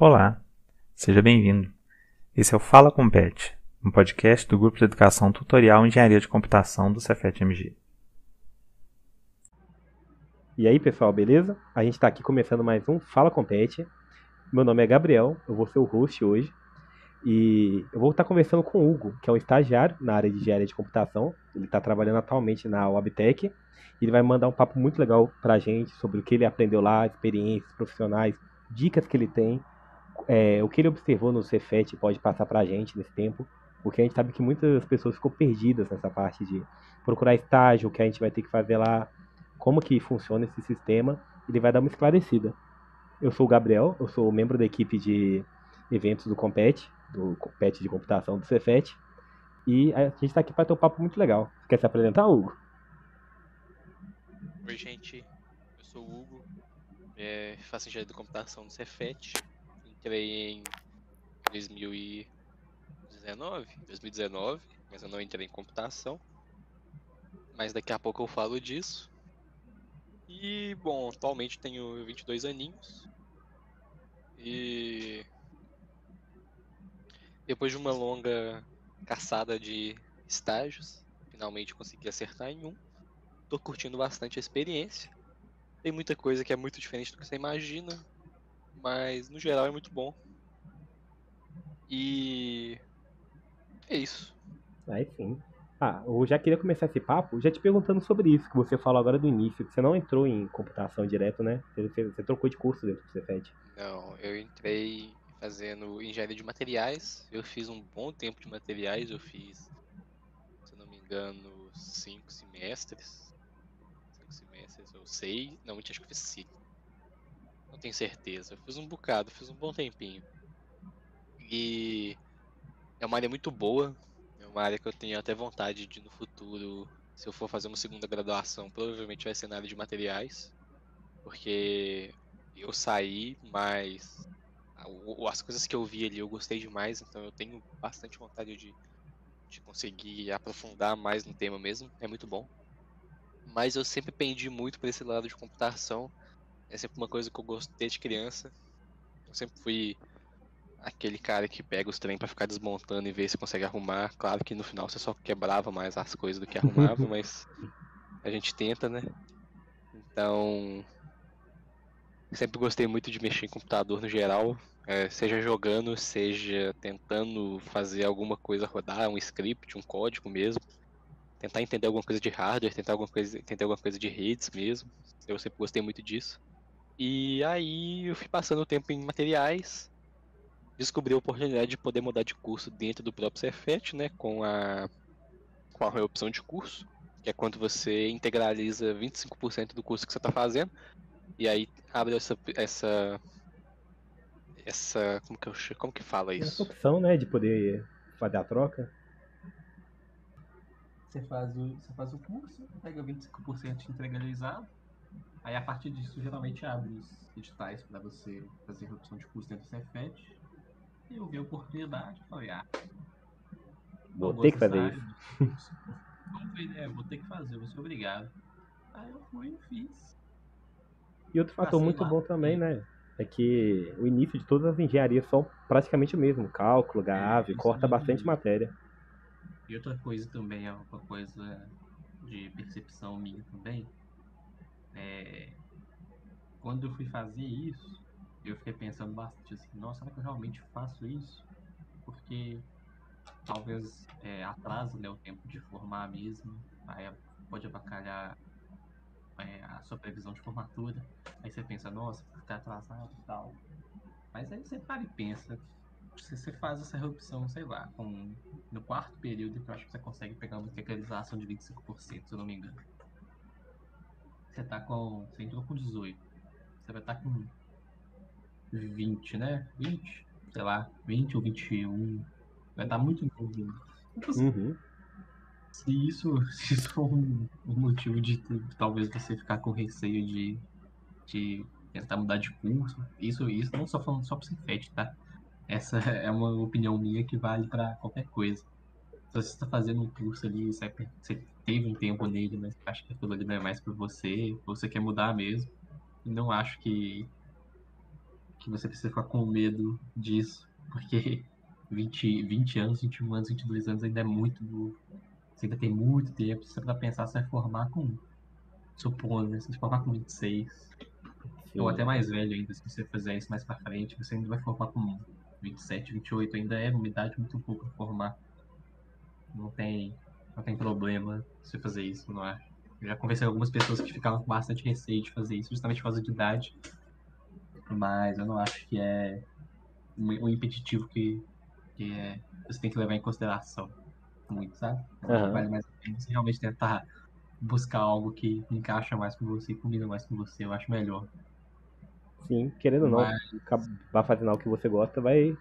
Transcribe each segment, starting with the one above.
Olá, seja bem-vindo. Esse é o Fala Compete, um podcast do Grupo de Educação Tutorial Engenharia de Computação do Cefet-MG. E aí, pessoal, beleza? A gente está aqui começando mais um Fala Compete. Meu nome é Gabriel, eu vou ser o host hoje. E eu vou estar conversando com o Hugo, que é um estagiário na área de engenharia de computação. Ele está trabalhando atualmente na Wabtec. Ele vai mandar um papo muito legal para a gente sobre o que ele aprendeu lá, experiências profissionais, dicas que ele tem, o que ele observou no Cefet pode passar para a gente nesse tempo. Porque a gente sabe que muitas pessoas ficam perdidas nessa parte de procurar estágio, o que a gente vai ter que fazer lá, como que funciona esse sistema. Ele vai dar uma esclarecida. Eu sou o Gabriel, eu sou membro da equipe de eventos do Compete de computação do Cefet. E a gente está aqui para ter um papo muito legal. Quer se apresentar, Hugo? Oi, gente. Eu sou o Hugo, faço engenharia de computação no Cefet. Entrei em 2019, mas eu não entrei em computação. Mas daqui a pouco eu falo disso. E, bom, atualmente tenho 22 aninhos. E depois de uma longa caçada de estágios, finalmente consegui acertar em um. Tô curtindo bastante a experiência. Tem muita coisa que é muito diferente do que você imagina, mas no geral é muito bom. E é isso. Aí sim. Eu já queria começar esse papo já te perguntando sobre isso que você falou agora do início, que você não entrou em computação direto, né? Você trocou de curso dentro do Cefet. Não, eu entrei fazendo engenharia de materiais. Eu fiz um bom tempo de materiais. Eu fiz, se eu não me engano, 5 semestres. 5 semestres ou 6. Não, mentira, acho que eu fiz 5. Não tenho certeza. Eu fiz um bocado, fiz um bom tempinho. E é uma área muito boa. É uma área que eu tenho até vontade de no futuro, se eu for fazer uma segunda graduação, provavelmente vai ser na área de materiais. Porque eu saí, mas as coisas que eu vi ali eu gostei demais, então eu tenho bastante vontade de conseguir aprofundar mais no tema mesmo, é muito bom. Mas eu sempre pendi muito para esse lado de computação, é sempre uma coisa que eu gostei desde criança. Eu sempre fui aquele cara que pega os trem para ficar desmontando e ver se consegue arrumar. Claro que no final você só quebrava mais as coisas do que arrumava, mas a gente tenta, né? Então, sempre gostei muito de mexer em computador no geral, seja jogando, seja tentando fazer alguma coisa rodar, um script, um código mesmo. Tentar entender alguma coisa de hardware, entender alguma coisa de redes mesmo. Eu sempre gostei muito disso. E aí eu fui passando o tempo em materiais, descobri a oportunidade de poder mudar de curso dentro do próprio Cefet, né, com a reopção de curso, que é quando você integraliza 25% do curso que você está fazendo, e aí abre como que fala Essa isso? opção, né, de poder fazer a troca. Você faz o curso, pega 25% de integralizado, aí a partir disso geralmente abre os editais para você fazer redução de custo dentro do Cefet. E eu vi a oportunidade, falei, Vou eu ter gosto que dessa fazer área, isso. vamos ver, vou ter que fazer, vou ser obrigado. Aí eu fui e fiz, E outro fator passei muito lá, bom também, e né, é que o início de todas as engenharias são praticamente o mesmo. Cálculo, GAV, isso corta desde o bastante início. matéria. E outra coisa também, é uma coisa de percepção minha também, é, quando eu fui fazer isso, eu fiquei pensando bastante assim, nossa, será que eu realmente faço isso? Porque talvez atrasa, né, o tempo de formar mesmo, aí pode avacalhar a sua previsão de formatura, aí você pensa, nossa, vou ficar atrasado e tal. Mas aí você para e pensa, se você faz essa reopção, sei lá, no quarto período, que eu acho que você consegue pegar uma integralização de 25%, se eu não me engano. Você entrou com 18, você vai estar com 20, né? 20, sei lá, 20 ou 21, vai estar muito novo ainda. Então, Uhum. se isso for um motivo de talvez você ficar com receio de tentar mudar de curso, isso não só falando só pro Cefet, tá? Essa é uma opinião minha que vale para qualquer coisa. Se você está fazendo um curso ali, você teve um tempo nele, mas acha que aquilo ali não é mais para você, você quer mudar mesmo, e não acho que que você precisa ficar com medo disso, porque 20 anos, 21 anos, 22 anos ainda é muito novo. Você ainda tem muito tempo, você pra pensar, você vai formar com, supondo, né, você vai formar com 26, ou Sim. até mais velho ainda, se você fizer isso mais pra frente, você ainda vai formar com 27, 28, ainda é uma idade muito pouco pra formar. Não tem, não tem problema você fazer isso, não é? Eu já conversei com algumas pessoas que ficavam com bastante receio de fazer isso, justamente por causa de idade, mas eu não acho que é um impeditivo que você tem que levar em consideração muito, sabe? Eu acho que Aham. vale mais a pena você realmente tentar buscar algo que encaixa mais com você, combina mais com você, eu acho melhor. Sim, querendo ou não, Mas, acabar fazendo algo que você gosta vai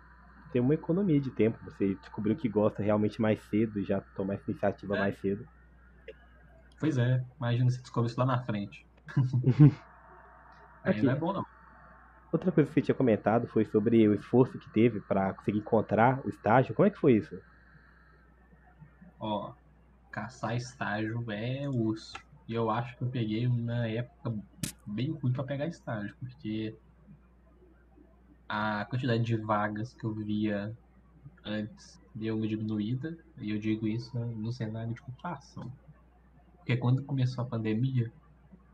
ter uma economia de tempo. Você descobriu que gosta realmente mais cedo, já tomar essa iniciativa mais cedo. pois é, imagina se descobre isso lá na frente. Aí não Aqui, é bom não. outra coisa que você tinha comentado foi sobre o esforço que teve para conseguir encontrar o estágio. Como é que foi isso? Ó, caçar estágio é osso. E eu acho que eu peguei uma época bem ruim pra pegar estágio, porque a quantidade de vagas que eu via antes deu uma diminuída, e eu digo isso no cenário de computação. Porque quando começou a pandemia,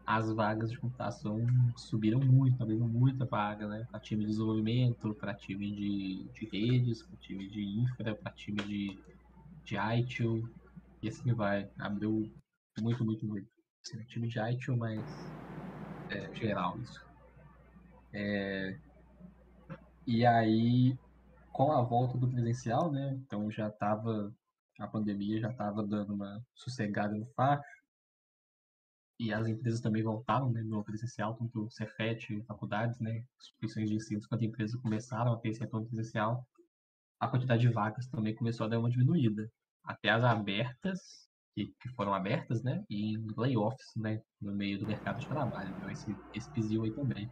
as vagas de computação subiram muito, abrindo muita vaga, né? Para time de desenvolvimento, para time de redes, para time de infra, para time de ITIL, e assim vai. Abriu muito, muito, muito. Assim, time de ITIL, mas geral isso. E aí, com a volta do presencial, né? Então já tava, a pandemia já tava dando uma sossegada no facho, e as empresas também voltaram, né, no presencial, tanto o Cefet, faculdades, né, instituições de ensino, quanto empresas começaram a ter esse retorno presencial, a quantidade de vagas também começou a dar uma diminuída. Até as abertas, que foram abertas, né, e em layoffs, né, no meio do mercado de trabalho, então esse piso aí também.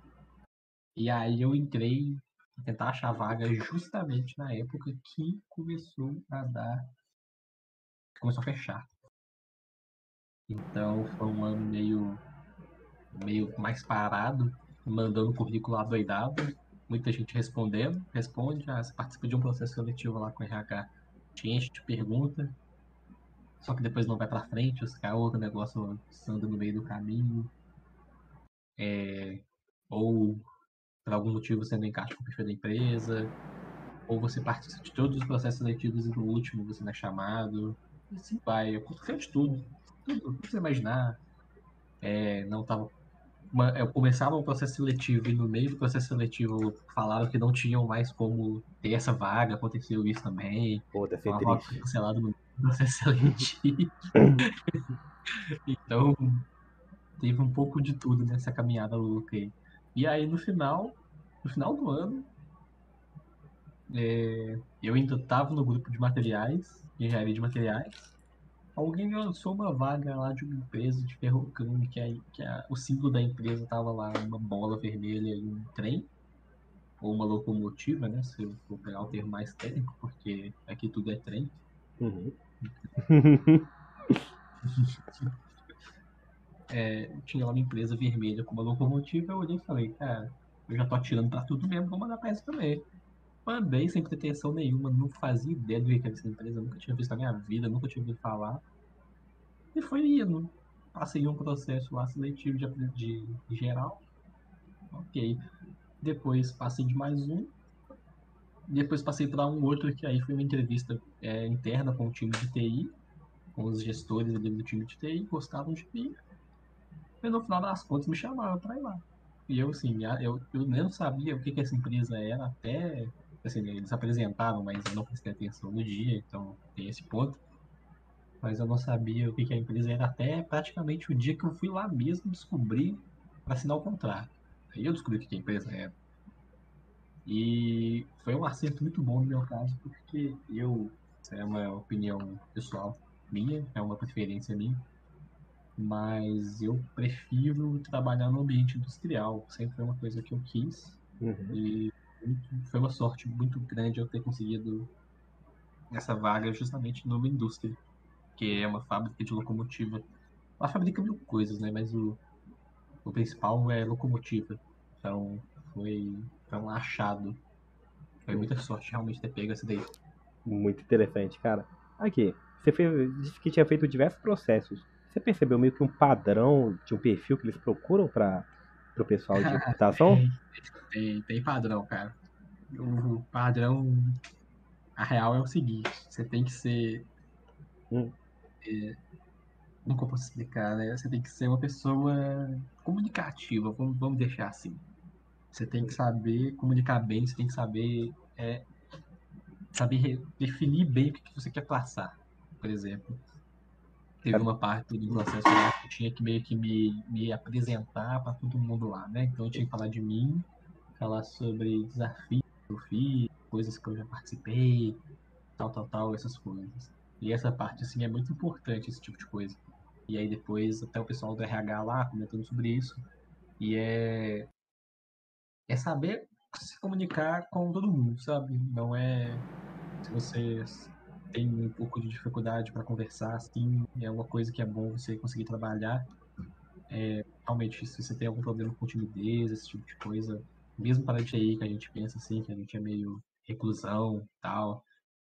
E aí eu entrei para tentar achar vaga justamente na época que começou a fechar. Então foi um ano meio mais parado, mandando currículo adoidado, muita gente respondendo, responde, você participa de um processo seletivo lá com o RH, te enche de pergunta, só que depois não vai pra frente, os caras, o negócio anda no meio do caminho, ou por algum motivo você não encaixa com o perfil da empresa, ou você participa de todos os processos seletivos e no último você não é chamado, e assim vai, aconteceu de tudo que você imaginar, não tava começava o processo seletivo e no meio do processo seletivo falaram que não tinham mais como ter essa vaga, aconteceu isso também. Pô, deve ser Então a vaga foi triste. cancelada no meio do processo seletivo. Então teve um pouco de tudo nessa caminhada louca aí. E aí no final do ano, eu ainda estava no grupo de materiais, de engenharia de materiais. Alguém lançou uma vaga lá de uma empresa de ferrocrome, o símbolo da empresa tava lá, uma bola vermelha e um trem. Ou uma locomotiva, né? Se eu for pegar o termo mais técnico, porque aqui tudo é trem. Uhum. Tinha lá uma empresa vermelha com uma locomotiva, eu olhei e falei, cara, eu já tô atirando pra tudo mesmo, vou mandar pra essa também. Mandei sem pretensão nenhuma, não fazia ideia do que era essa empresa, nunca tinha visto na minha vida, nunca tinha ouvido falar. E foi indo. Passei um processo lá seletivo de geral. Ok. Depois passei de mais um. Depois passei para um outro que aí foi uma entrevista interna com o time de TI, com os gestores ali do time de TI, gostavam de mim, e no final das contas me chamaram para ir lá. E eu, assim, eu nem sabia o que essa empresa era até, assim, eles apresentaram, mas eu não prestei atenção no dia, então tem esse ponto. Mas eu não sabia o que a empresa era até praticamente o dia que eu fui lá mesmo descobrir para assinar o contrato. Aí eu descobri o que a empresa era. E foi um acerto muito bom no meu caso, porque isso é uma opinião pessoal minha, é uma preferência minha, mas eu prefiro trabalhar no ambiente industrial. Sempre foi uma coisa que eu quis Uhum. e foi uma sorte muito grande eu ter conseguido essa vaga justamente numa indústria, que é uma fábrica de locomotiva. Ela fabrica mil coisas, né? Mas o principal é locomotiva. Então, foi um achado. Foi muita sorte realmente ter pego essa daí. Muito interessante, cara. Aqui, você disse que tinha feito diversos processos. Você percebeu meio que um padrão de um perfil que eles procuram para o pessoal de computação? Tem padrão, cara. O padrão, a real é o seguinte, você tem que ser, Hum, como que eu posso explicar, né? Você tem que ser uma pessoa comunicativa, vamos deixar assim. Você tem que saber comunicar bem, você tem que saber definir bem o que você quer passar. Por exemplo, teve sabe? uma parte do processo lá que eu tinha que meio que me apresentar para todo mundo lá, né? Então eu tinha que falar de mim, falar sobre desafios que eu fiz, coisas que eu já participei, tal, essas coisas. E essa parte, assim, é muito importante, esse tipo de coisa. E aí depois até o pessoal do RH lá comentando sobre isso. E é saber se comunicar com todo mundo, sabe? Não é se você tem um pouco de dificuldade para conversar, assim, é uma coisa que é bom você conseguir trabalhar. Realmente, se você tem algum problema com timidez, esse tipo de coisa, mesmo para a gente aí que a gente pensa assim, que a gente é meio reclusão, tal,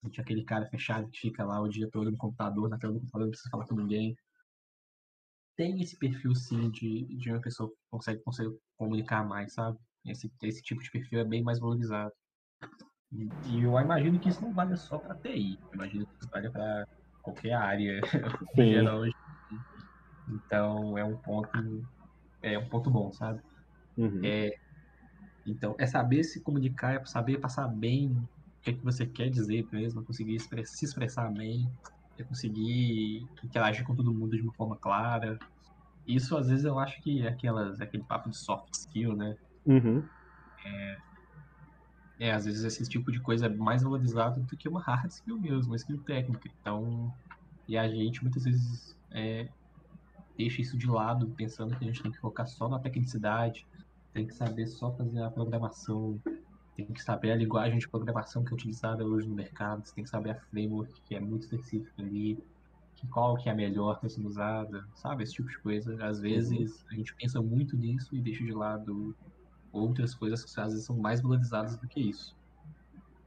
a gente é aquele cara fechado que fica lá o dia todo no computador, na tela do computador, não precisa falar com ninguém. Tem esse perfil, sim, de uma pessoa que consegue comunicar mais, sabe? Esse tipo de perfil é bem mais valorizado. E eu imagino que isso não vale só para TI. Eu imagino que isso vale para qualquer área, no Sim. geral. Então, é um ponto bom, sabe? Uhum. Então, é saber se comunicar, é saber passar bem o que é que você quer dizer mesmo, conseguir se expressar bem, é conseguir interagir com todo mundo de uma forma clara. Isso, às vezes, eu acho que é aquele papo de soft skill, né? Uhum. Às vezes esse tipo de coisa é mais valorizado do que uma hard skill mesmo, uma skill técnica. Então, e a gente muitas vezes deixa isso de lado, pensando que a gente tem que focar só na tecnicidade, tem que saber só fazer a programação, tem que saber a linguagem de programação que é utilizada hoje no mercado, você tem que saber a framework que é muito específica ali, qual que é a melhor que está sendo usada, sabe? Esse tipo de coisa. Às Uhum. vezes a gente pensa muito nisso e deixa de lado outras coisas que às vezes são mais valorizadas do que isso.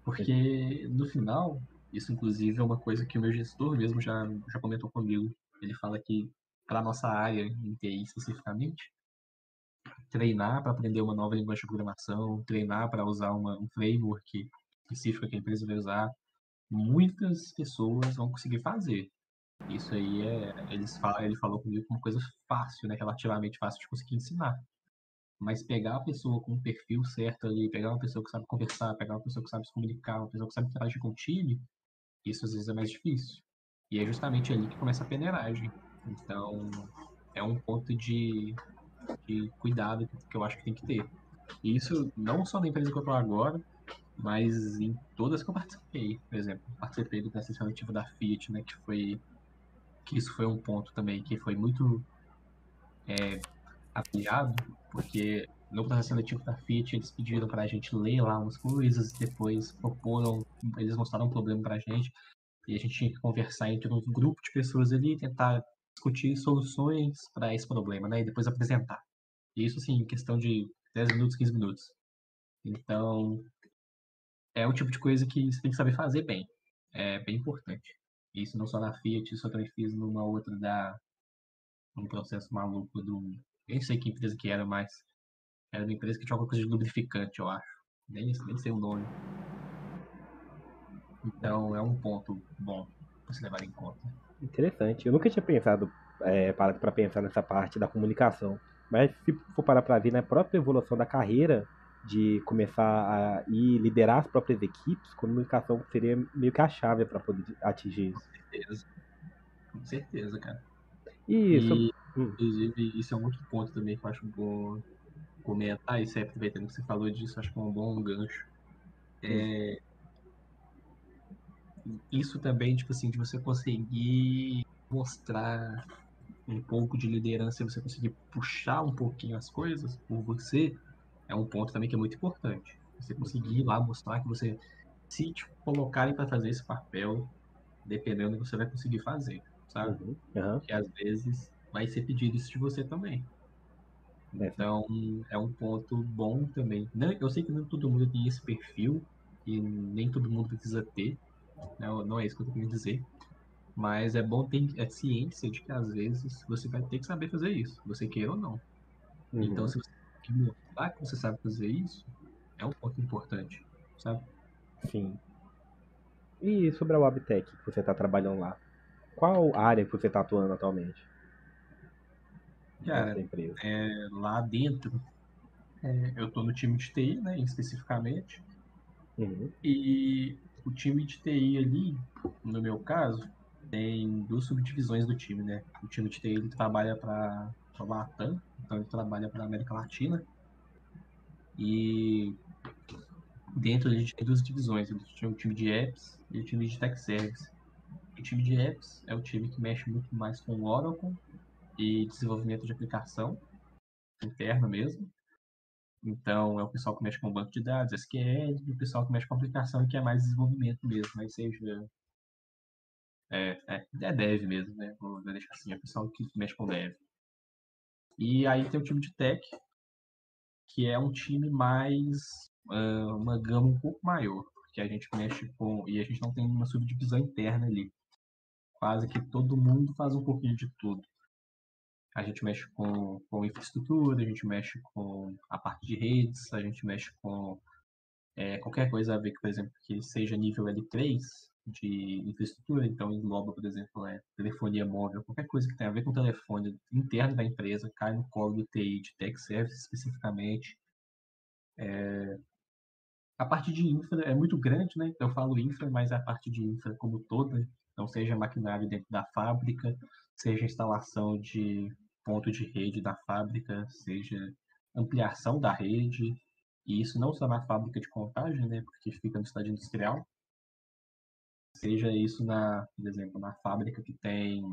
Porque no final, isso inclusive é uma coisa que o meu gestor mesmo já comentou comigo. Ele fala que para nossa área em TI especificamente, treinar para aprender uma nova linguagem de programação, treinar para usar um framework específico que a empresa vai usar, muitas pessoas vão conseguir fazer. Isso aí ele falou comigo como uma coisa fácil, né, relativamente fácil de conseguir ensinar. Mas pegar a pessoa com o perfil certo ali, pegar uma pessoa que sabe conversar, pegar uma pessoa que sabe se comunicar, uma pessoa que sabe interagir com o time, isso às vezes é mais difícil. E é justamente ali que começa a peneiragem. Então, é um ponto de cuidado que eu acho que tem que ter. E isso não só na empresa que eu estou agora, mas em todas que eu participei. Por exemplo, participei do processo seletivo da Fiat, né, que isso foi um ponto também que foi muito avaliado, porque no processo seletivo da Fiat eles pediram para a gente ler lá umas coisas, depois proporam, eles mostraram um problema para a gente, e a gente tinha que conversar entre um grupo de pessoas ali e tentar discutir soluções para esse problema, né? E depois apresentar. E isso, assim, em questão de 10 minutos, 15 minutos. Então, é um tipo de coisa que você tem que saber fazer bem. É bem importante. Isso não só na Fiat, isso eu também fiz numa outra um processo maluco do. Eu nem sei que empresa que era, mas era uma empresa que tinha alguma coisa de lubrificante, eu acho. Nem sei o nome. Então, é um ponto bom para se levar em conta. Interessante. Eu nunca tinha pensado, parado para pensar nessa parte da comunicação. Mas se for parar para ver na própria evolução da carreira, de começar a ir liderar as próprias equipes, comunicação seria meio que a chave para poder atingir isso. Certeza. Com certeza, cara. E E, hum, inclusive, isso é um outro ponto também que eu acho bom comentar. Isso aí, aproveitando que você falou disso, acho que é um bom gancho. hum, Isso também, tipo assim, de você conseguir mostrar um pouco de liderança e você conseguir puxar um pouquinho as coisas por você, é um ponto também que é muito importante. Você conseguir ir lá mostrar que você, se te colocarem para fazer esse papel, dependendo, você vai conseguir fazer, sabe? uhum, aham. Porque às vezes vai ser pedido isso de você também. Então, é um ponto bom também. Eu sei que nem todo mundo tem esse perfil e nem todo mundo precisa ter, não é isso que eu tô querendo dizer. Mas é bom ter ciência de que às vezes você vai ter que saber fazer isso, você queira ou não. Então, Uhum. se você mostrar que você sabe fazer isso, é um ponto importante, sabe? Sim. E sobre a Wabtec que você está trabalhando lá? Qual área que você está atuando atualmente dentro Cara, da empresa? lá dentro, eu tô no time de TI, né, especificamente, Uhum. e o time de TI ali, no meu caso, tem duas subdivisões do time, né? O time de TI ele trabalha para a Latam, então ele trabalha para a América Latina, e dentro a gente tem duas divisões, a gente tem o time de apps e o time de tech service. O time de apps é o time que mexe muito mais com o Oracle e desenvolvimento de aplicação interno mesmo. Então, é o pessoal que mexe com banco de dados, SQL, e o pessoal que mexe com aplicação, que é mais desenvolvimento mesmo, mas seja. É dev mesmo, né? Vou deixar assim, é o pessoal que mexe com dev. E aí tem o time de tech, que é um time mais. Uma gama um pouco maior, porque a gente mexe com. E a gente não tem uma subdivisão interna ali. Quase que todo mundo faz um pouquinho de tudo. A gente mexe com infraestrutura, a gente mexe com a parte de redes, a gente mexe com qualquer coisa a ver, por exemplo, que seja nível L3 de infraestrutura, então engloba, por exemplo, telefonia móvel, qualquer coisa que tenha a ver com o telefone interno da empresa, cai no colo do TI, de Tech Service especificamente. A parte de infra é muito grande, né? Eu falo infra, mas a parte de infra como toda, então seja maquinário dentro da fábrica, seja instalação de ponto de rede da fábrica, seja ampliação da rede, e isso não só na fábrica de contagem, né? Porque fica no estádio industrial, seja isso por exemplo, na fábrica que tem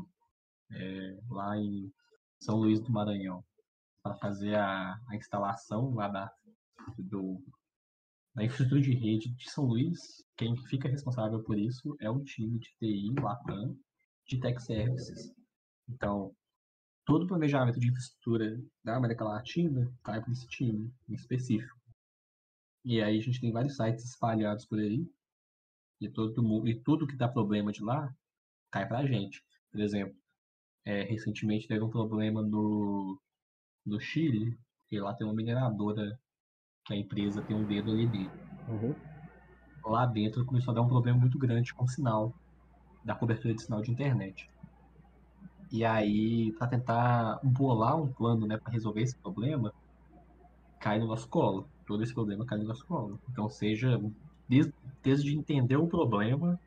lá em São Luís do Maranhão, para fazer a instalação lá do, da infraestrutura de rede de São Luís. Quem fica responsável por isso é o time de TI, Latam, de Tech Services. Então, todo o planejamento de infraestrutura da América Latina cai para esse time em específico. E aí a gente tem vários sites espalhados por aí, e tudo que dá problema de lá cai para a gente. Por exemplo, recentemente teve um problema no Chile, e lá tem uma mineradora que a empresa tem um dedo ali dentro. Uhum. Lá dentro começou a dar um problema muito grande com o sinal, da cobertura de sinal de internet. E aí, para tentar bolar um plano, né, para resolver esse problema, cai no nosso colo. Todo esse problema cai no nosso colo. Então, seja desde entender o problema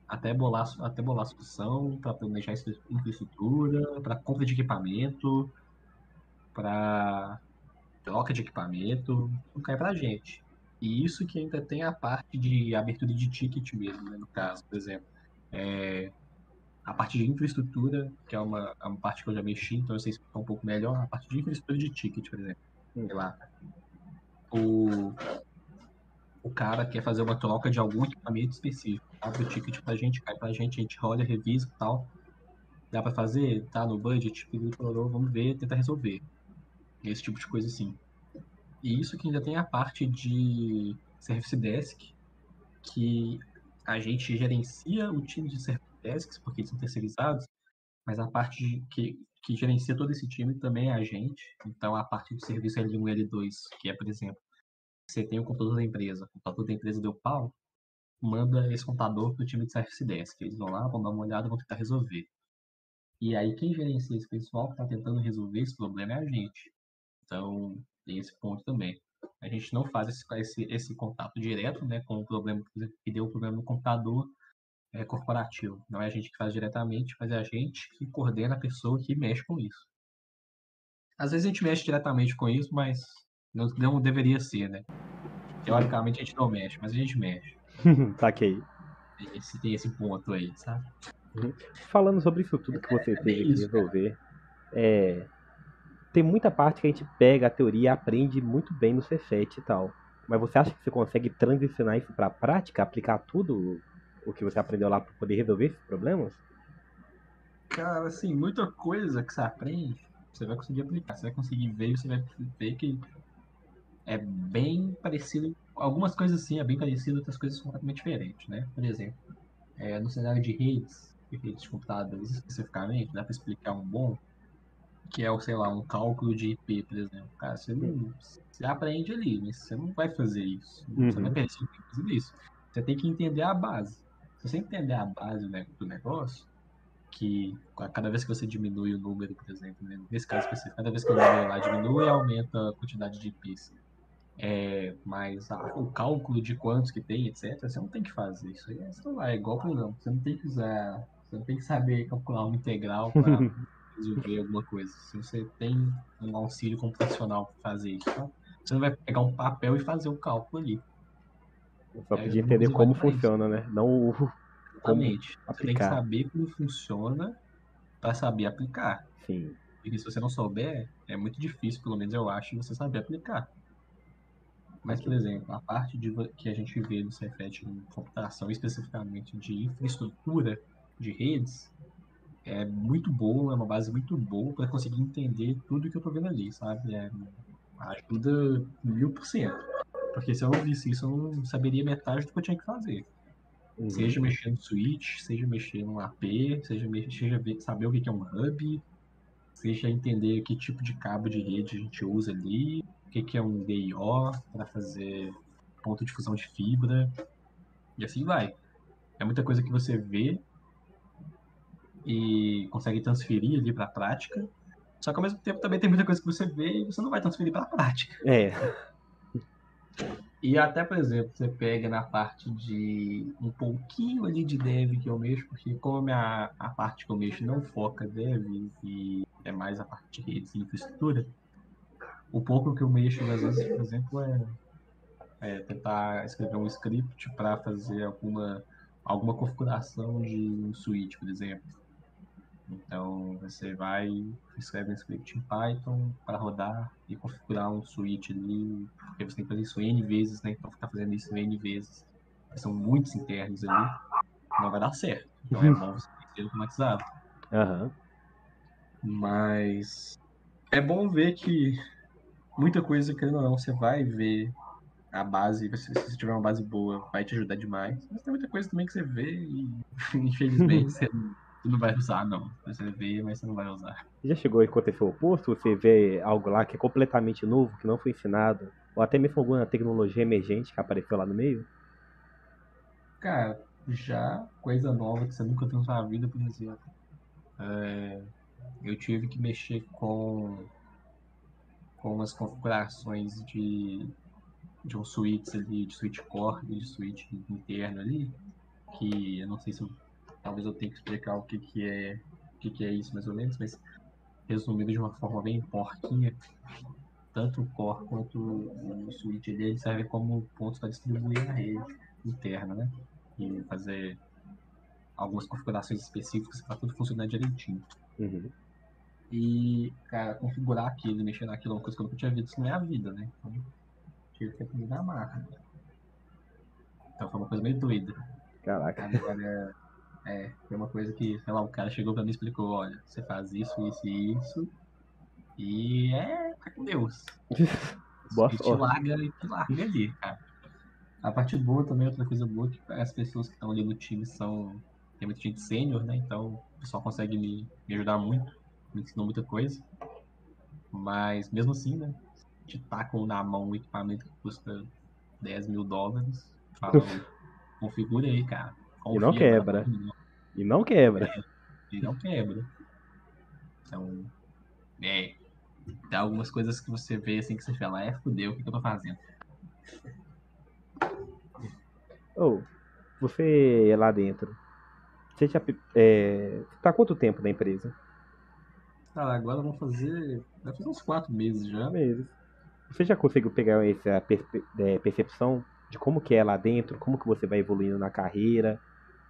até bolar a solução, para planejar infraestrutura, para compra de equipamento, para troca de equipamento, tudo cai para a gente. E isso que ainda tem a parte de abertura de ticket mesmo, né, no caso, por exemplo. A parte de infraestrutura, que é uma parte que eu já mexi, então eu sei explicar um pouco melhor. A parte de infraestrutura de ticket, por exemplo. Sei lá, o, o cara quer fazer uma troca de algum equipamento específico. Abre o ticket pra gente, cai pra gente, a gente olha, revisa e tal. Dá pra fazer? Tá no budget? Vamos ver, tenta resolver. Esse tipo de coisa assim. E isso que ainda tem a parte de Service Desk, que a gente gerencia o time de Service Desks, porque eles são terceirizados, mas a parte que gerencia todo esse time também é a gente. Então, a parte do serviço L1 e L2, que é, por exemplo, você tem o computador da empresa, o computador da empresa deu pau, manda esse computador para o time de Service Desk. Eles vão lá, vão dar uma olhada, vão tentar resolver. E aí, quem gerencia esse pessoal que está tentando resolver esse problema é a gente. Então, tem esse ponto também. A gente não faz esse contato direto, né, com o problema, por exemplo, que deu o problema no computador corporativo. Não é a gente que faz diretamente, mas é a gente que coordena a pessoa que mexe com isso. Às vezes a gente mexe diretamente com isso, mas não deveria ser, né? Teoricamente a gente não mexe, mas a gente mexe. Saquei. Tem esse ponto aí, sabe? Uhum. Falando sobre isso tudo que você É teve bem que isso, cara. resolver, tem muita parte que a gente pega a teoria e aprende muito bem no Cefet e tal. Mas você acha que você consegue transicionar isso para a prática, aplicar tudo o que você aprendeu lá para poder resolver esses problemas? Cara, assim, muita coisa que você aprende. você vai conseguir aplicar. Você vai conseguir ver, você vai ver que é bem parecido. Algumas coisas sim é bem parecido, outras coisas são completamente diferentes, né? Por exemplo, no cenário de redes de computadores especificamente, dá para explicar um bom, que é, sei lá, um cálculo de IP, por exemplo. Cara, você aprende ali, mas você não vai fazer isso. Você vai Uhum. perder seu tempo fazendo isso. Você tem que entender a base. Se você entender a base, né, do negócio, que cada vez que você diminui o número, por exemplo, né, nesse caso específico, cada vez que o número lá diminui, aumenta a quantidade de IPs. Mas o cálculo de quantos que tem, etc., você não tem que fazer isso aí. Sei lá, é igual, por exemplo, você não tem que usar, você não tem que saber calcular uma integral para resolver alguma coisa. Se você tem um auxílio computacional para fazer isso, tá? Você não vai pegar um papel e fazer o cálculo ali. Eu só A podia mesma entender coisa vale como para isso. funciona, né? Não como Exatamente. Você tem que aplicar. saber como funciona para saber aplicar. Sim. Porque se você não souber, é muito difícil, pelo menos eu acho, você saber aplicar. Mas, por exemplo, a parte que a gente vê no Cefet em computação, especificamente de infraestrutura de redes, é muito boa, é uma base muito boa para conseguir entender tudo que eu estou vendo ali, sabe? Ajuda 1000%. Porque se eu não visse isso, eu não saberia metade do que eu tinha que fazer. Uhum. Seja mexer no switch, seja mexer no AP, saber o que é um hub, seja entender que tipo de cabo de rede a gente usa ali, o que é um DIO para fazer ponto de fusão de fibra, e assim vai. É muita coisa que você vê e consegue transferir ali para a prática, só que ao mesmo tempo também tem muita coisa que você vê e você não vai transferir para a prática. É. E até, por exemplo, você pega na parte de um pouquinho ali de dev que eu mexo, porque como a parte que eu mexo não foca dev e é mais a parte de redes e infraestrutura, o pouco que eu mexo, às vezes, por exemplo, tentar escrever um script para fazer alguma configuração de um switch, por exemplo. Então, você vai, escreve um script em Python para rodar e configurar um switch ali, porque você tem que fazer isso N vezes, né? Então, ficar fazendo isso N vezes, são muitos internos ali, não vai dar certo. Então, é bom você ter automatizado. Aham. Mas é bom ver que muita coisa, querendo ou não, você vai ver a base, se você tiver uma base boa, vai te ajudar demais. Mas tem muita coisa também que você vê e, infelizmente, você não vai usar, não. Você vê, mas você não vai usar. Já chegou a acontecer o oposto? Você vê algo lá que é completamente novo, que não foi ensinado? Ou até mesmo alguma tecnologia emergente que apareceu lá no meio? Cara, já coisa nova que você nunca viu na sua vida, por exemplo. Eu tive que mexer com umas configurações de um switch ali, de switch core, de switch interno ali, que eu não sei se talvez eu tenha que explicar o que é isso mais ou menos, mas resumido de uma forma bem porquinha, tanto o core quanto o switch ali, ele serve como pontos para distribuir a rede interna, né? E fazer algumas configurações específicas para tudo funcionar direitinho. Uhum. E, cara, configurar aquilo, mexer naquilo é uma coisa que eu nunca tinha visto na minha vida, né? Então, tive que aprender na marra. Então, foi uma coisa meio doida. Caraca. Agora, foi uma coisa que, sei lá, o cara chegou pra mim e explicou: olha, você faz isso, isso e isso, e tá com Deus. Boa E te sorte. larga ali, cara. A parte boa também, outra coisa boa, é que as pessoas que estão ali no time tem muita gente sênior, né? Então, o pessoal consegue me ajudar muito, me ensinou muita coisa. Mas, mesmo assim, né? Te tacam na mão um equipamento que custa US$ 10.000, falam, configura aí, cara. E não Confia, agora vai quebra. comigo. E não quebra. E não quebra. Então, tem algumas coisas que você vê assim que você fala, fudeu, o que eu tô fazendo? Ou, você é lá dentro. Você já. Tá há quanto tempo na empresa? Ah, agora vai fazer uns 4 meses já. Meses. Você já conseguiu pegar essa percepção de como que é lá dentro, como que você vai evoluindo na carreira,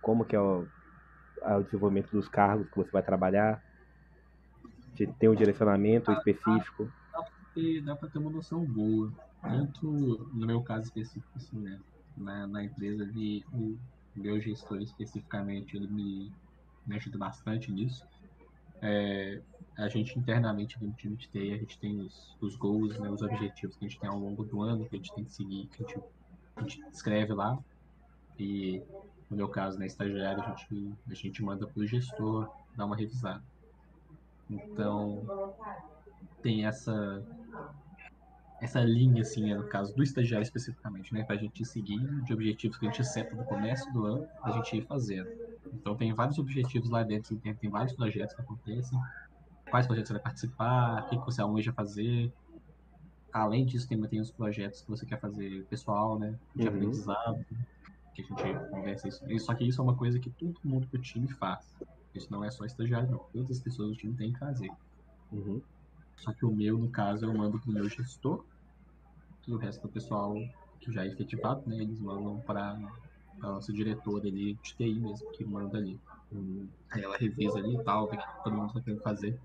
como que é o desenvolvimento dos cargos que você vai trabalhar? De ter um direcionamento específico? Dá pra ter uma noção boa. Tanto no meu caso específico, assim, né? Na empresa ali, o meu gestor especificamente, ele me ajuda bastante nisso. a gente internamente aqui no time de TI, a gente tem os goals, né, os objetivos que a gente tem ao longo do ano, que a gente tem que seguir, que a gente escreve lá. E no meu caso, na estagiária, a gente manda para o gestor dar uma revisada. Então, tem essa linha, assim, no caso do estagiário especificamente, né, para a gente seguir de objetivos que a gente seta no começo do ano, a gente ir fazendo. Então, tem vários objetivos lá dentro, tem vários projetos que acontecem, quais projetos você vai participar, o que você almeja fazer. Além disso, tem os projetos que você quer fazer pessoal, né, de aprendizado, que a gente conversa isso. Só que isso é uma coisa que todo mundo do time faz. Isso não é só estagiário, não. Todas as pessoas do time têm que fazer. Uhum. Só que o meu, no caso, eu mando pro meu gestor, e o resto do pessoal que já é efetivado, né, eles mandam para a nossa diretora ali de TI mesmo, que manda ali. Aí ela revisa ali e tal, vê o que todo mundo está querendo fazer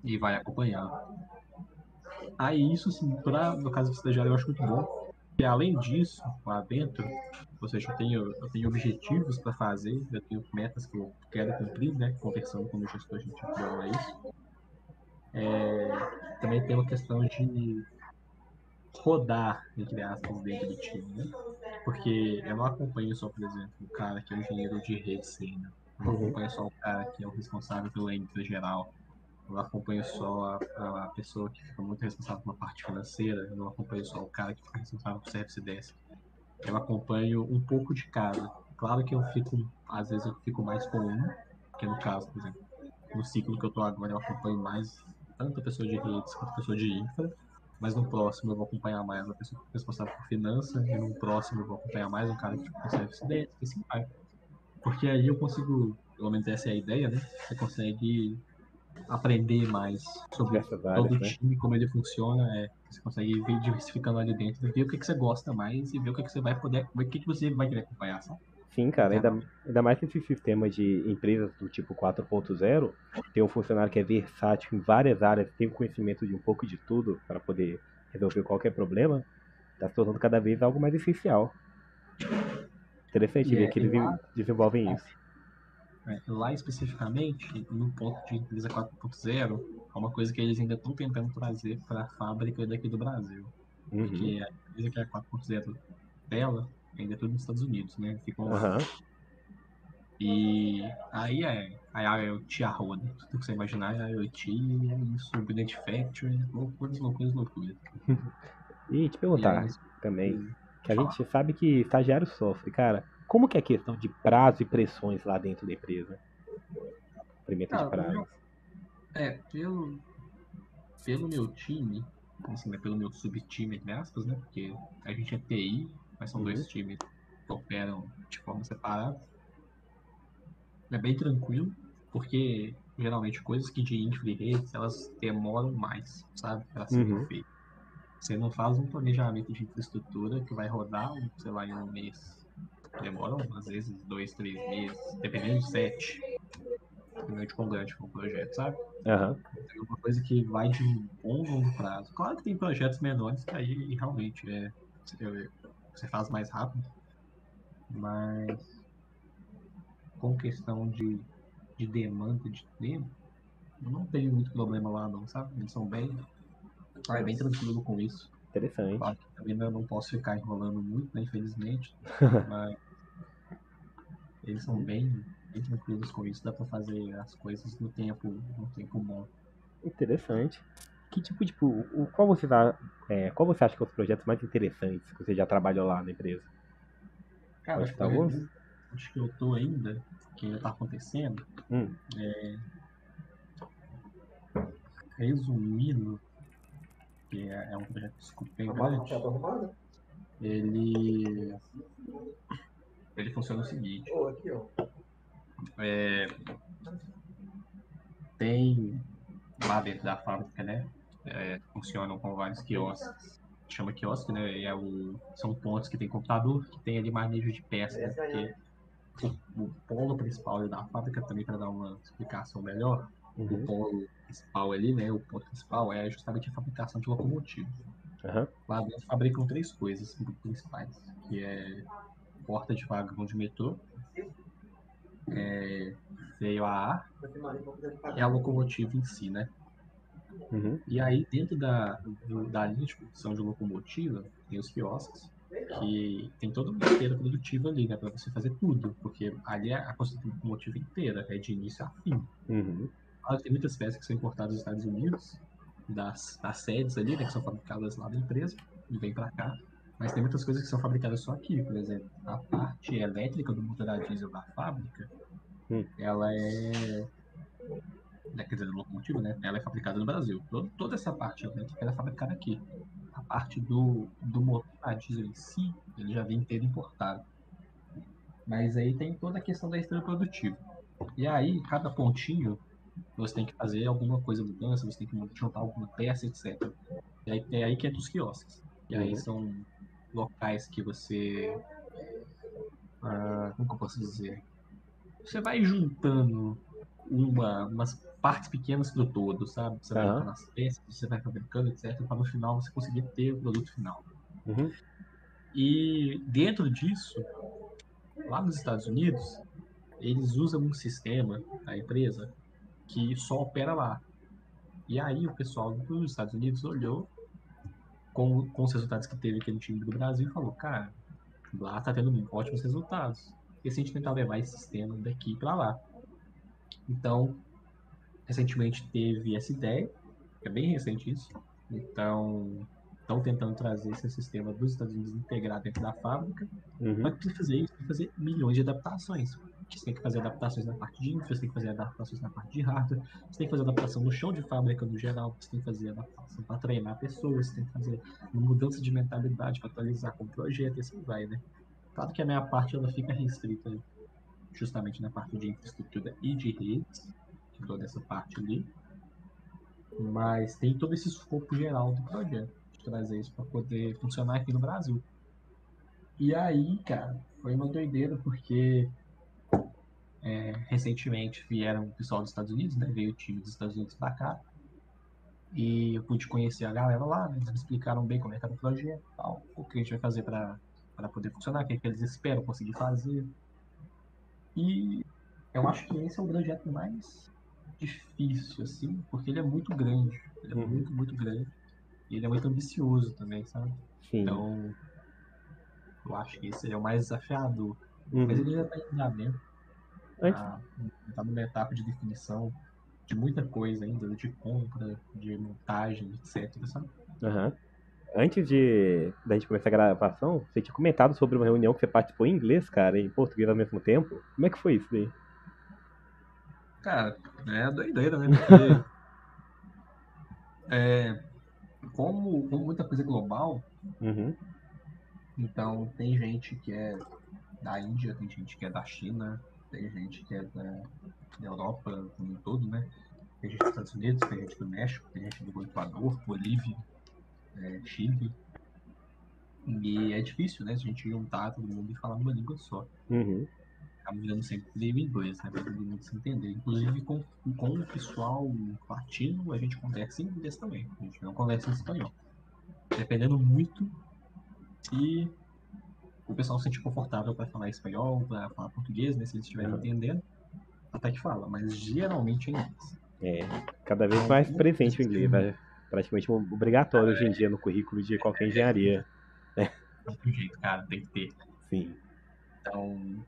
e vai acompanhando. Aí isso, assim, no caso do estagiário, eu acho muito bom. E além disso, lá dentro, ou seja, eu tenho objetivos para fazer, eu tenho metas que eu quero cumprir, né? Conversando com o meu gestor, a gente bola isso. Também tem uma questão de rodar, entre aspas, dentro do time, né? Porque eu não acompanho só, por exemplo, o cara que é o engenheiro de rede sênior. Eu não acompanho só o cara que é o responsável pela infra geral. Eu não acompanho só a pessoa que fica muito responsável pela parte financeira. Eu não acompanho só o cara que fica responsável por Service Desk. Eu acompanho um pouco de cada. Claro que às vezes eu fico mais com um, que no caso, por exemplo, no ciclo que eu tô agora eu acompanho mais tanto a pessoa de redes quanto a pessoa de infra, mas no próximo eu vou acompanhar mais a pessoa responsável por finança, e no próximo eu vou acompanhar mais um cara que fica com Service Desk, e assim vai. Porque aí eu consigo, pelo menos essa é a ideia, né? Você consegue aprender mais sobre Diversas todo áreas, o né? time, como ele funciona, você consegue vir diversificando ali dentro, ver o que você gosta mais e ver o que você vai poder, o que você vai querer acompanhar, sabe? Sim, cara, Então, ainda mais que esse sistema de empresas do tipo 4.0 tem um funcionário que é versátil em várias áreas, tem conhecimento de um pouco de tudo para poder resolver qualquer problema, está se tornando cada vez algo mais essencial. Interessante ver que e eles lá, desenvolvem isso. lá especificamente, no ponto de empresa 4.0, é uma coisa que eles ainda estão tentando trazer para a fábrica daqui do Brasil. Uhum. Porque a empresa que é a 4.0 dela ainda é tudo nos Estados Unidos, né? Ficam lá. Aham. E aí é IoT a roda. Tudo que você imaginar é IoT, é isso, Identity Factory, loucuras, loucuras, loucuras. E te E aí perguntar eles também, que pode a falar. gente sabe que estagiário sofre, cara. Como que é a questão de prazo e pressões lá dentro da empresa? Cumprimento de Cara, prazos. pelo meu time, assim, né, pelo meu subtime, entre aspas, né? Porque a gente é TI, mas são Uhum. dois times que operam de forma separada. É bem tranquilo, porque geralmente coisas que de infra e redes, elas demoram mais, sabe, para serem Uhum. feitas. Você não faz um planejamento de infraestrutura que vai rodar, sei lá, em um mês. Demoram, às vezes, 2, 3 meses, dependendo do set, dependendo de quão grande for o projeto, sabe? Aham. É uma coisa que vai de um bom longo prazo. Claro que tem projetos menores que aí realmente você faz mais rápido, mas com questão de demanda de tempo, eu não tenho muito problema lá não, sabe? Eles são bem tranquilo com isso. Interessante. Claro que também não posso ficar enrolando muito, né, infelizmente, mas eles são bem tranquilos com isso, dá pra fazer as coisas no tempo bom. Interessante. Que tipo, qual você acha que são os projetos mais interessantes que você já trabalhou lá na empresa? Cara, Pode citar alguns? acho que eu tô ainda, que ainda tá acontecendo, Hum. resumindo, que é um projeto bem grande, ele, ele funciona o seguinte, é, tem lá dentro da fábrica, né, funcionam com vários quiosques, chama quiosque, né, são pontos que tem computador, que tem ali manejo de peça, né, porque o polo principal da fábrica, também para dar uma explicação melhor, o Uhum. polo principal ali, né, o ponto principal é justamente a fabricação de locomotivos. Aham. Lá dentro fabricam três coisas principais, que é porta de vagão de metrô, veio a ar e a locomotiva em si, né? Uhum. E aí, dentro da linha de produção de locomotiva, tem os quiosques, que tem toda uma esteira produtiva ali, né? Pra você fazer tudo, porque ali é a construção da locomotiva inteira, é de início a fim. Uhum. Claro que tem muitas peças que são importadas dos Estados Unidos, das sedes ali, né? Que são fabricadas lá da empresa, e vem pra cá. Mas tem muitas coisas que são fabricadas só aqui, por exemplo, a parte elétrica do motor a diesel da fábrica, ela é, quer dizer, da locomotiva, né? Ela é fabricada no Brasil. Toda essa parte elétrica ela é fabricada aqui. A parte do motor a diesel em si, ele já vem inteiro importado. Mas aí tem toda a questão da esteira produtiva. E aí, cada pontinho, você tem que fazer alguma coisa mudança, você tem que juntar alguma peça, etc. E aí, é aí que entra os quiosques. E aí são locais que você... como que eu posso dizer? Você vai juntando umas partes pequenas pro todo, sabe? Você vai juntando as peças, você vai fabricando, etc. Para no final você conseguir ter o produto final. Uhum. E dentro disso, lá nos Estados Unidos, eles usam um sistema, a empresa, que só opera lá. E aí o pessoal dos Estados Unidos olhou com os resultados que teve aquele time do Brasil e falou, cara, lá tá tendo ótimos resultados. E se a gente tentar levar esse sistema daqui para lá? Então, recentemente teve essa ideia, é bem recente isso. Então, estão tentando trazer esse sistema dos Estados Unidos integrado dentro da fábrica. Mas para fazer isso, tem que fazer milhões de adaptações. Você tem que fazer adaptações na parte de infra, você tem que fazer adaptações na parte de hardware, você tem que fazer adaptação no chão de fábrica no geral, você tem que fazer adaptação para treinar pessoas, você tem que fazer uma mudança de mentalidade para atualizar com o projeto e assim vai, né? Claro que a minha parte ela fica restrita justamente na parte de infraestrutura e de redes, que toda essa parte ali, mas tem todo esse escopo geral do projeto, de trazer isso para poder funcionar aqui no Brasil. E aí, cara, foi uma doideira porque recentemente vieram o pessoal dos Estados Unidos, né? Veio o time dos Estados Unidos pra cá. E eu pude conhecer a galera lá, né? Eles me explicaram bem como é que era o projeto e tal, o que a gente vai fazer para poder funcionar, o que é que eles esperam conseguir fazer. E eu acho que esse é o projeto mais difícil, assim, porque ele é muito grande. Ele é muito, muito grande. E ele é muito ambicioso também, sabe? Sim. Então, eu acho que esse é o mais desafiador. Mas ele já tá em andamento. Tá numa etapa de definição de muita coisa ainda, de compra, de montagem, etc, sabe? Antes da gente começar a gravação, você tinha comentado sobre uma reunião que você participou em inglês, cara, e em português ao mesmo tempo. Como é que foi isso daí? Cara, é doideira, né? Porque como muita coisa é global, então tem gente que é da Índia, tem gente que é da China, tem gente que é da Europa como um todo, né? Tem gente dos Estados Unidos, tem gente do México, tem gente do Equador, Bolívia, Chile. E é difícil, né? A gente juntar todo mundo e falar uma língua só. Acaba virando sempre meio inglês, né? Pra todo mundo se entender. Inclusive com o pessoal latino, a gente conversa em inglês também. A gente não conversa em espanhol. Dependendo muito se o pessoal se sentir confortável para falar espanhol, para falar português, né? Se eles estiverem entendendo, até que fala, mas geralmente é inglês. Cada vez mais presente o inglês, né? Praticamente obrigatório hoje em dia no currículo de qualquer engenharia. Não tem jeito, cara, tem que ter. Sim. Então,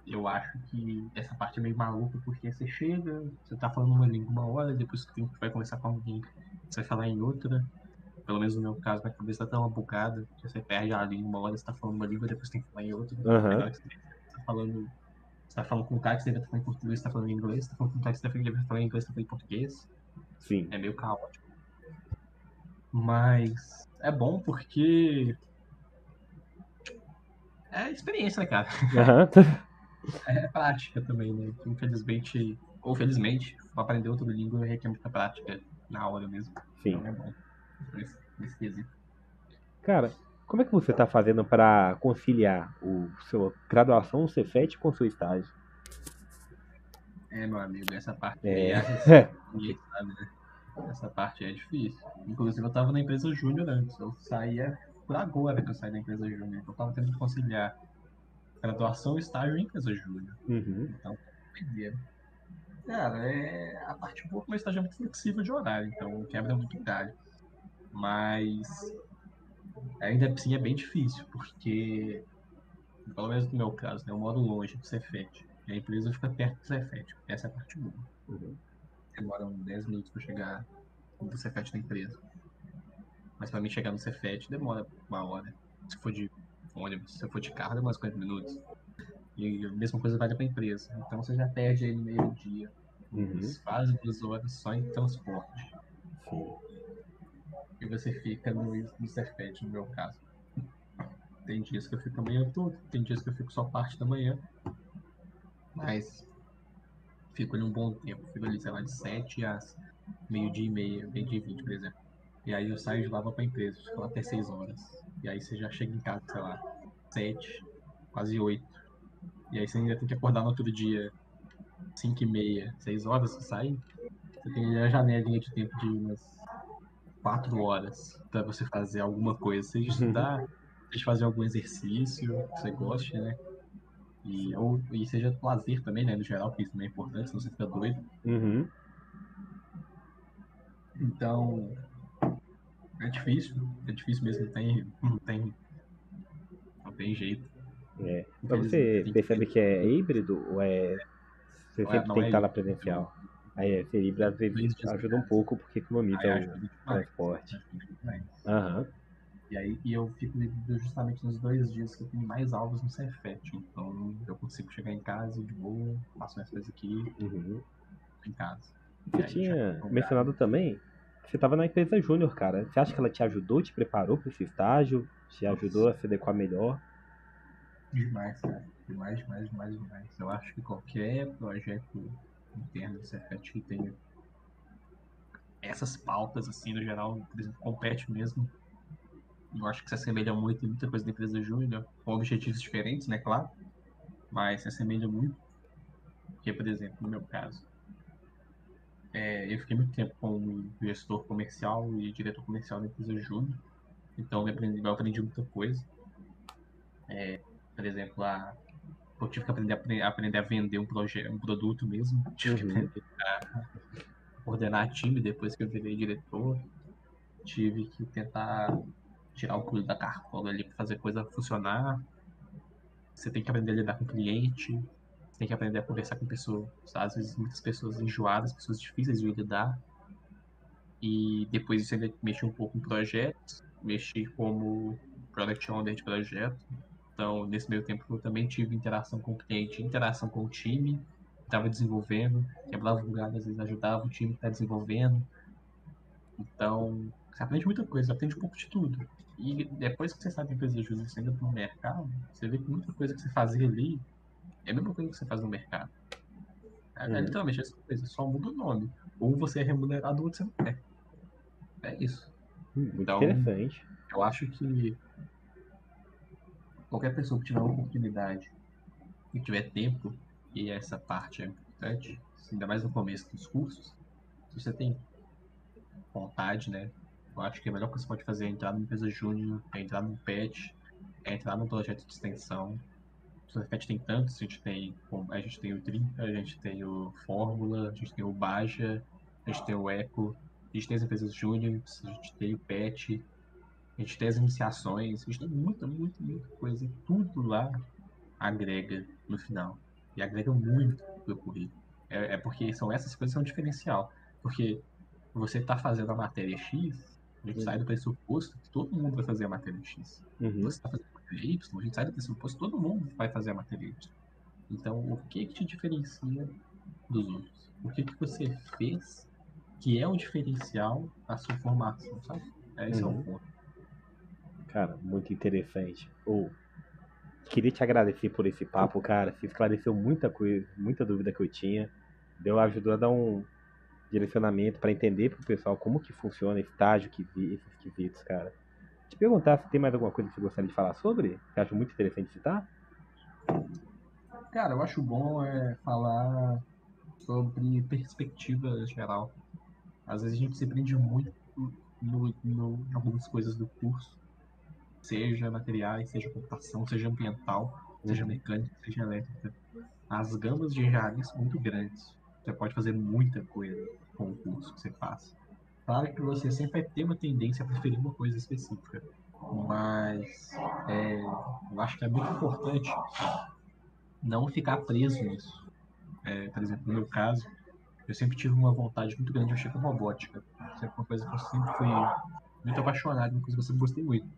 eu acho que essa parte é meio maluca, porque você chega, você tá falando uma língua uma hora, depois que vai conversar com alguém, você vai falar em outra. Pelo menos no meu caso, minha cabeça tá uma bugada, que você perde a língua, uma hora você tá falando uma língua, depois tem que falar em outra. Agora que você tá falando com um cara que você deve estar falando em português, você tá falando em inglês, você tá falando com um cara que você deve estar falando em inglês, você tá falando em português. Sim. É meio caótico. Mas é bom porque é experiência, né, cara? É prática também, né? Infelizmente, ou felizmente, aprender outra língua requer muita prática na hora mesmo. Sim. Então é bom nesse quesito. Cara, como é que você tá fazendo para conciliar o seu graduação, o Cefet, com o seu estágio? Meu amigo, essa parte ninguém sabe, né? Essa parte é difícil. Inclusive, eu tava na empresa Júnior antes. Eu saía por agora que eu saí da empresa Júnior. Eu tava tendo que conciliar graduação, estágio e empresa Júnior. Então, doideira. Cara, a parte boa é que o meu estágio é muito flexível de horário, então quebra muito galho. Mas ainda assim é bem difícil, porque, pelo menos no meu caso, né, eu moro longe do Cefet. E a empresa fica perto do Cefet. Essa é a parte boa. Uhum. Demora uns 10 minutos para chegar do Cefet da empresa. Mas para mim chegar no Cefet demora uma hora. Se for de ônibus, se eu for de carro, demora uns 40 minutos. E a mesma coisa vale para a empresa. Então você já perde aí no meio-dia, Uhum. quase 2 horas só em transporte. Sim. E você fica no Cefet, no meu caso. Tem dias que eu fico a manhã toda, tem dias que eu fico só parte da manhã, mas fico ali um bom tempo. Fico ali, sei lá, de 7 às meio-dia e meia, meio-dia e 20, por exemplo. E aí eu saio de lá, vou pra empresa, fico lá até 6 horas. E aí você já chega em casa, sei lá, 7, quase 8. E aí você ainda tem que acordar no outro dia, 5 e meia, 6 horas você sai. Você tem a janelinha de tempo de umas 4 horas pra você fazer alguma coisa. Seja estudar, seja fazer algum exercício que você goste, né? E seja lazer também, né? No geral, porque isso também é importante, senão você fica doido. Uhum. Então, é difícil mesmo, não tem jeito. É. Mas Infelizmente, você tem que percebe fazer. que é híbrido ou é. Você sempre Não tem que é estar lá isso. presencial? Aí ser híbrido às vezes 2 dias em ajuda um casa. pouco porque economiza Aí o ajuda demais. transporte. Ajuda demais. Aham. E eu fico justamente nos 2 dias que eu tenho mais aulas no Cefet. Então, eu consigo chegar em casa de boa, faço minhas coisas aqui, Uhum. em casa. E Você aí já tinha não dá. mencionado também que você estava na empresa júnior, cara. Você acha que ela te ajudou, te preparou para esse estágio? Te ajudou a se adequar melhor? Demais, cara. Demais, demais, demais, demais. Eu acho que qualquer projeto interno do Cefet que tenha essas pautas, assim, no geral, por exemplo, compete mesmo. Eu acho que se assemelha muito em muita coisa da empresa júnior, com objetivos diferentes, né, claro, mas se assemelha muito. Porque, por exemplo, no meu caso, eu fiquei muito tempo como gestor comercial e diretor comercial da empresa júnior, então eu aprendi muita coisa. Por exemplo, eu tive que aprender a vender um produto mesmo, tive que Uhum. aprender a coordenar time depois que eu virei diretor, tive que tentar tirar o coelho da cartola ali para fazer a coisa funcionar. Você tem que aprender a lidar com o cliente, você tem que aprender a conversar com pessoas, às vezes muitas pessoas enjoadas, pessoas difíceis de lidar. E depois você ainda mexi um pouco em projetos, mexi como Product Owner de projeto. Então, nesse meio tempo, eu também tive interação com o cliente, interação com o time, que estava desenvolvendo, quebrava um galho, às vezes ajudava o time que está desenvolvendo. Então, você aprende muita coisa, aprende um pouco de tudo. E depois que você sai da empresa de justiça ainda para o mercado, você vê que muita coisa que você fazia ali é a mesma coisa que você faz no mercado. É Uhum. literalmente essa coisa, só muda o nome. Ou você é remunerado ou você não é. É isso. Muito Então, interessante. eu acho que qualquer pessoa que tiver uma oportunidade e tiver tempo, e essa parte é importante, ainda mais no começo dos cursos, se você tem vontade, né? Eu acho que a melhor coisa que você pode fazer é entrar numa empresa júnior, é entrar num PET, é entrar num projeto de extensão. O PET tem tantos, a gente tem o Trinca, a gente tem o Fórmula, a gente tem o Baja, a gente tem o Eco, a gente tem as empresas júniores, a gente tem o PET, a gente tem as iniciações, a gente tem muita, muita, muita coisa. E tudo lá agrega no final. E agrega muito pro currículo. É porque são essas coisas que são um diferencial. Porque você está fazendo a matéria X, a gente sai do pressuposto que todo mundo vai fazer a matéria X. Uhum. Você está fazendo a matéria Y, a gente sai do pressuposto que todo mundo vai fazer a matéria Y. Então, o que te diferencia dos outros? O que você fez que é o diferencial da sua formação, sabe? Esse é o Uhum. ponto. Cara, muito interessante. Queria te agradecer por esse papo, cara. Você esclareceu muita coisa, muita dúvida que eu tinha. Ajudou a dar um direcionamento para entender pro pessoal como que funciona estágio, esses quesitos, cara. Te perguntar se tem mais alguma coisa que você gostaria de falar sobre? Que eu acho muito interessante citar? Cara, eu acho bom falar sobre perspectiva geral. Às vezes a gente se prende muito em algumas coisas do curso, seja materiais, seja computação, seja ambiental, seja Uhum. mecânica, seja elétrica. As gamas de engenharia são muito grandes. Você pode fazer muita coisa com o curso que você faz. Claro que você sempre vai ter uma tendência a preferir uma coisa específica, mas eu acho que é muito importante não ficar preso nisso. Por exemplo, no meu caso, eu sempre tive uma vontade muito grande de mexer com robótica. Sempre uma coisa que eu sempre fui muito apaixonado, uma coisa que eu sempre gostei muito.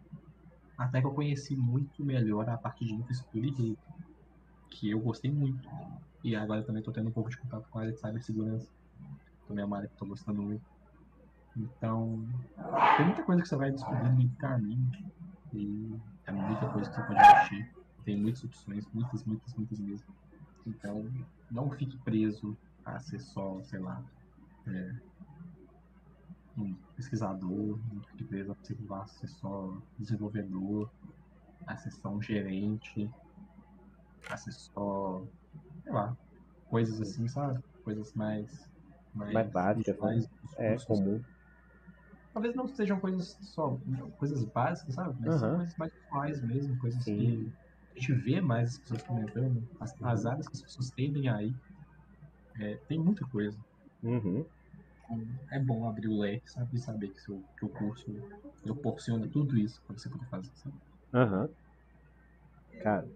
Até que eu conheci muito melhor a parte de infraestrutura e rede, que eu gostei muito. E agora eu também estou tendo um pouco de contato com a área de cibersegurança. Também é uma área que estou gostando muito. Então, tem muita coisa que você vai descobrindo no caminho. E é muita coisa que você pode mexer. Tem muitas opções, muitas mesmo. Então, não fique preso a ser só, sei lá, um pesquisador, não fique preso a ser só desenvolvedor, a ser só um gerente, a ser só, sei lá, coisas assim, sabe? Coisas mais Mais básicas, né? usuais dos cursos. Comum. Talvez não sejam coisas básicas, sabe? Mas são coisas mais usuais mesmo, coisas Sim. que a gente vê mais as pessoas comentando, as áreas que as pessoas tendem aí. Tem muita coisa. Uhum. Então, é bom abrir o leque, sabe? E saber que o curso proporciona tudo isso para você poder fazer, sabe? Aham. Cara,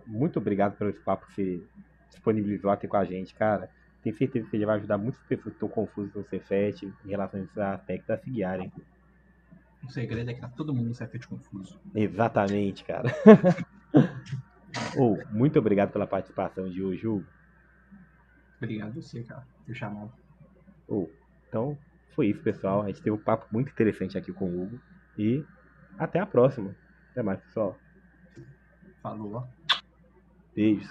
muito obrigado pelo esse papo que você disponibilizou aqui com a gente, cara. Tenho certeza que você já vai ajudar muitas pessoas que estão confusas no Cefet em relação a esse aspecto a se guiarem. O segredo é que tá todo mundo no Cefet confuso. Exatamente, cara. Muito obrigado pela participação de hoje, Hugo. Obrigado a você, cara, por ter chamado. Então, foi isso, pessoal. A gente teve um papo muito interessante aqui com o Hugo. E até a próxima. Até mais, pessoal. Falou, ó. Beijos.